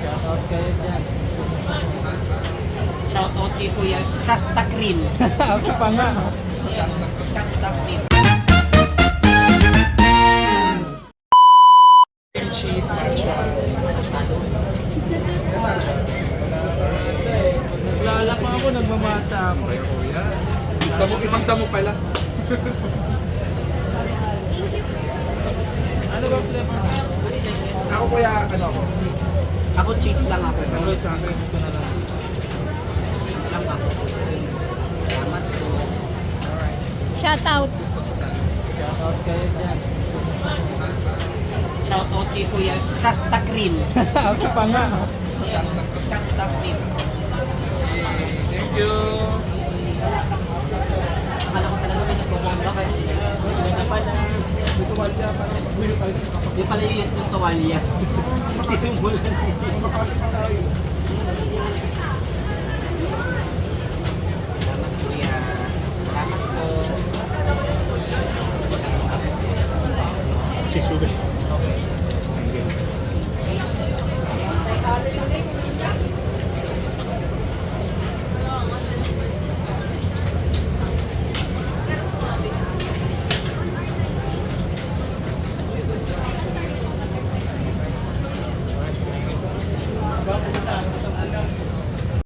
Shoutout kayo dyan. Shoutout kay Kuya Kasta Cream. Ako pa nga. Kasta Cream. Cheese matcha. Matcha. Naglala pa ako, nagmamata ako. Ay, kuya. Ibang damo pala. Ano ba flavor? Ako kuya, ano ako? Ako cheese lang ako. Ano sa akin? Ito na lang. Cheese lang ako. Salamat po. Shout out. Shoutout kayo dyan. Shoutout kay Kuya Kasta Cream. Ako pa nga. Kasta Cream. Thank you. Akala ko talaga may nagpapomba kayo. Dito walya, parang pagbuyo tayo. Di pala yung yes ng tuwalya. Sinumulan niya. Makakasip pa tayo. Salamat Kuya. Salamat po. Si Sugar.